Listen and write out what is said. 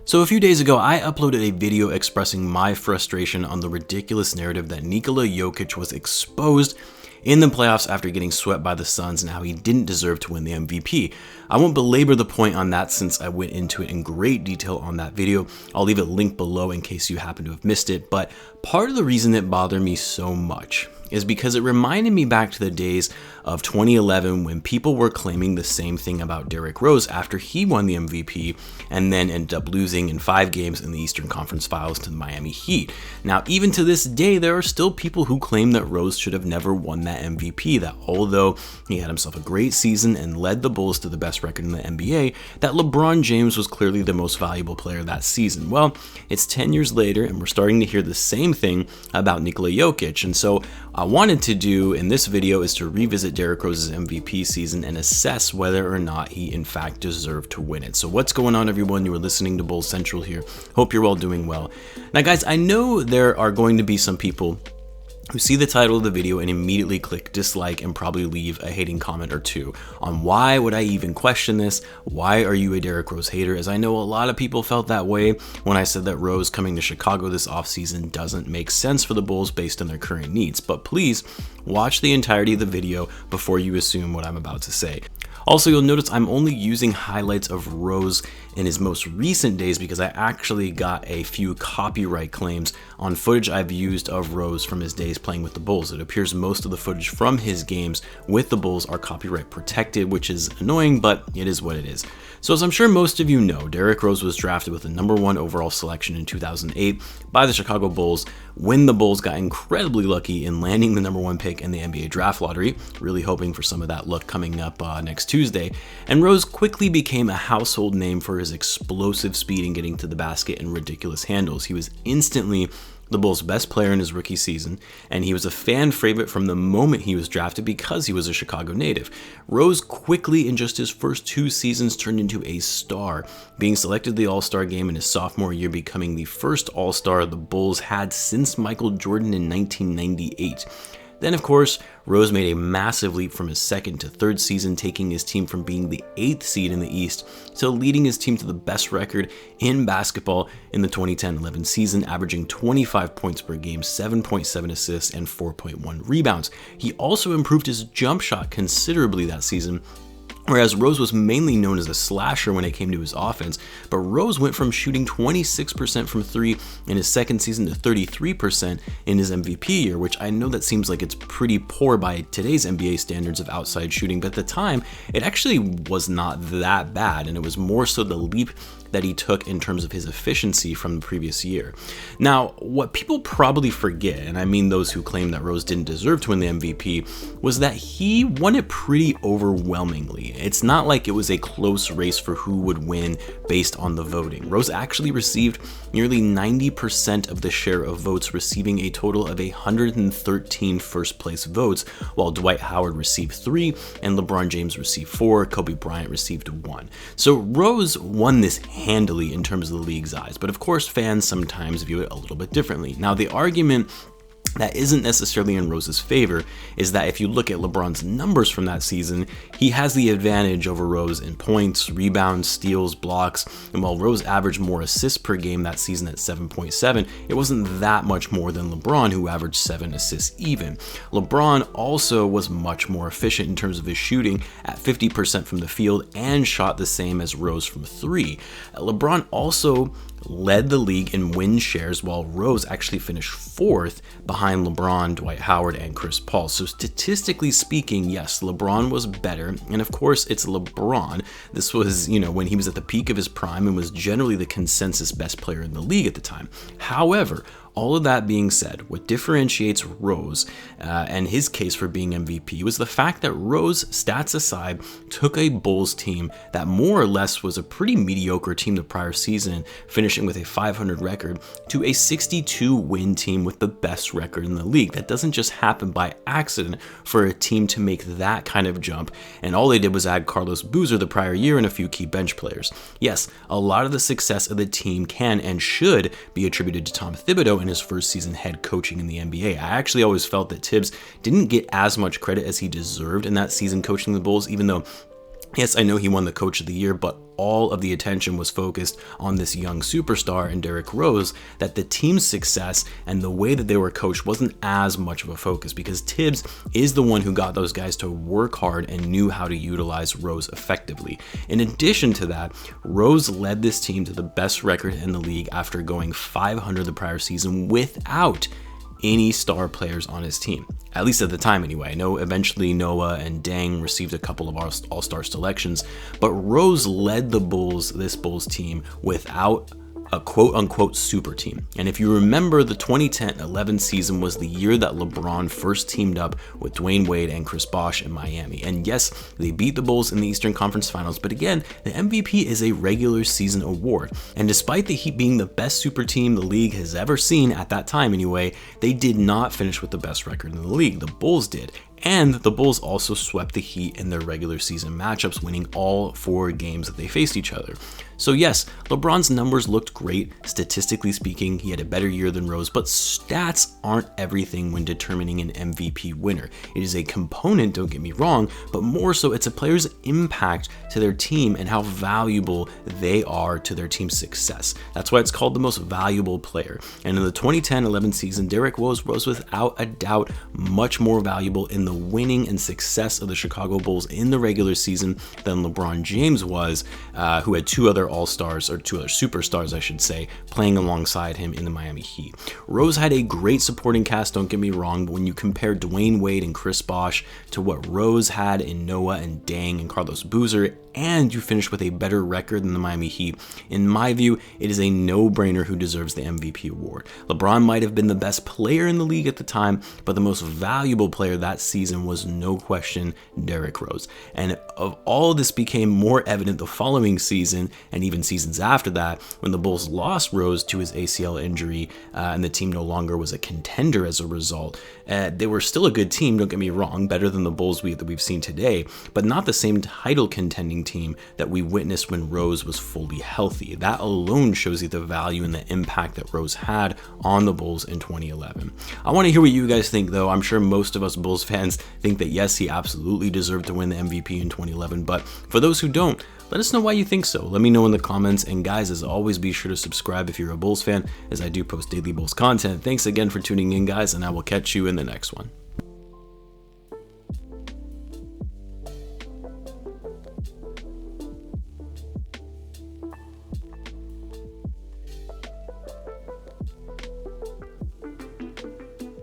So a few days ago, I uploaded a video expressing my frustration on the ridiculous narrative that Nikola Jokic was exposed in the playoffs after getting swept by the Suns and how he didn't deserve to win the MVP. I won't belabor the point on that since I went into it in great detail on that video. I'll leave it linked below in case you happen to have missed it, but part of the reason it bothered me so much is because it reminded me back to the days of 2011 when people were claiming the same thing about Derrick Rose after he won the MVP and then ended up losing in 5 games in the Eastern Conference Finals to the Miami Heat. Now, even to this day, there are still people who claim that Rose should have never won that MVP, that although he had himself a great season and led the Bulls to the best record in the NBA, that LeBron James was clearly the most valuable player that season. Well, it's 10 years later and we're starting to hear the same thing about Nikola Jokic, and so I wanted to do in this video is to revisit Derrick Rose's MVP season and assess whether or not he in fact deserved to win it. So what's going on, everyone? You are listening to Bulls Central here. Hope you're all doing well. Now guys, I know there are going to be some people who see the title of the video and immediately click dislike and probably leave a hating comment or two on why would I even question this? Why are you a Derrick Rose hater? As I know a lot of people felt that way when I said that Rose coming to Chicago this offseason doesn't make sense for the Bulls based on their current needs. But please watch the entirety of the video before you assume what I'm about to say. Also, you'll notice I'm only using highlights of Rose in his most recent days because I actually got a few copyright claims on footage I've used of Rose from his days playing with the Bulls. It appears most of the footage from his games with the Bulls are copyright protected, which is annoying, but it is what it is. So as I'm sure most of you know, Derrick Rose was drafted with the #1 overall selection in 2008 by the Chicago Bulls when the Bulls got incredibly lucky in landing the #1 pick in the NBA draft lottery, really hoping for some of that luck coming up next Tuesday. And Rose quickly became a household name for his explosive speed in getting to the basket and ridiculous handles. He was instantly the Bulls' best player in his rookie season, and he was a fan favorite from the moment he was drafted because he was a Chicago native. Rose quickly, in just his first 2 seasons, turned into a star, being selected to the All-Star game in his sophomore year, becoming the first All-Star the Bulls had since Michael Jordan in 1998. Then, of course, Rose made a massive leap from his second to third season, taking his team from being the 8th seed in the East to leading his team to the best record in basketball in the 2010-11 season, averaging 25 points per game, 7.7 assists, and 4.1 rebounds. He also improved his jump shot considerably that season, whereas Rose was mainly known as a slasher when it came to his offense, but Rose went from shooting 26% from 3 in his second season to 33% in his MVP year, which I know that seems like it's pretty poor by today's NBA standards of outside shooting, but at the time, it actually was not that bad, and it was more so the leap that he took in terms of his efficiency from the previous year. Now, what people probably forget, and I mean those who claim that Rose didn't deserve to win the MVP, was that he won it pretty overwhelmingly. It's not like it was a close race for who would win based on the voting. Rose actually received nearly 90% of the share of votes, receiving a total of 113 first place votes, while Dwight Howard received 3 and LeBron James received 4, Kobe Bryant received 1. So Rose won this handily in terms of the league's eyes, but of course fans sometimes view it a little bit differently. Now, the argument that isn't necessarily in Rose's favor is that if you look at LeBron's numbers from that season, he has the advantage over Rose in points, rebounds, steals, blocks, and while Rose averaged more assists per game that season at 7.7, it wasn't that much more than LeBron, who averaged 7 assists even. LeBron also was much more efficient in terms of his shooting at 50% from the field and shot the same as Rose from 3. LeBron also led the league in win shares, while Rose actually finished 4th behind LeBron, Dwight Howard, and Chris Paul. So statistically speaking, yes, LeBron was better, and of course it's LeBron. This was, when he was at the peak of his prime and was generally the consensus best player in the league at the time. However, all of that being said, what differentiates Rose and his case for being MVP was the fact that Rose, stats aside, took a Bulls team that more or less was a pretty mediocre team the prior season, finishing with a 500 record, to a 62-win team with the best record in the league. That doesn't just happen by accident for a team to make that kind of jump, and all they did was add Carlos Boozer the prior year and a few key bench players. Yes, a lot of the success of the team can and should be attributed to Tom Thibodeau in his first season head coaching in the NBA. I actually always felt that Tibbs didn't get as much credit as he deserved in that season coaching the Bulls, even though Yes, I know he won the Coach of the Year, but all of the attention was focused on this young superstar in Derrick Rose, that the team's success and the way that they were coached wasn't as much of a focus, because Tibbs is the one who got those guys to work hard and knew how to utilize Rose effectively. In addition to that, Rose led this team to the best record in the league after going 500 the prior season without any star players on his team, at least at the time anyway. I know eventually Noah and Dang received a couple of all-star selections, but Rose led this Bulls team without a quote-unquote super team. And if you remember, the 2010-11 season was the year that LeBron first teamed up with Dwayne Wade and Chris Bosh in Miami. And yes, they beat the Bulls in the Eastern Conference Finals, but again, the MVP is a regular season award. And despite the Heat being the best super team the league has ever seen at that time anyway, they did not finish with the best record in the league. The Bulls did. And the Bulls also swept the Heat in their regular season matchups, winning all 4 games that they faced each other. So yes, LeBron's numbers looked great. Statistically speaking, he had a better year than Rose, but stats aren't everything when determining an MVP winner. It is a component, don't get me wrong, but more so it's a player's impact to their team and how valuable they are to their team's success. That's why it's called the most valuable player. And in the 2010-11 season, Derrick Rose was without a doubt much more valuable in the winning and success of the Chicago Bulls in the regular season than LeBron James was, who had 2 other all-stars, or 2 other superstars I should say, playing alongside him in the Miami Heat. Rose had a great supporting cast, don't get me wrong, but when you compare Dwayne Wade and Chris Bosh to what Rose had in Noah and Dang and Carlos Boozer, and you finish with a better record than the Miami Heat, in my view, it is a no-brainer who deserves the MVP award. LeBron might have been the best player in the league at the time, but the most valuable player that season was no question Derrick Rose. And of all this became more evident the following season, and even seasons after that, when the Bulls lost Rose to his ACL injury, and the team no longer was a contender as a result. They were still a good team, don't get me wrong, better than the Bulls that we've seen today, but not the same title contending team that we witnessed when Rose was fully healthy. That alone shows you the value and the impact that Rose had on the Bulls in 2011. I want to hear what you guys think, though. I'm sure most of us Bulls fans think that yes, he absolutely deserved to win the MVP in 2011, but for those who don't, let us know why you think so. Let me know in the comments, and guys, as always, be sure to subscribe if you're a Bulls fan, as I do post daily Bulls content. Thanks again for tuning in, guys, and I will catch you in the next one.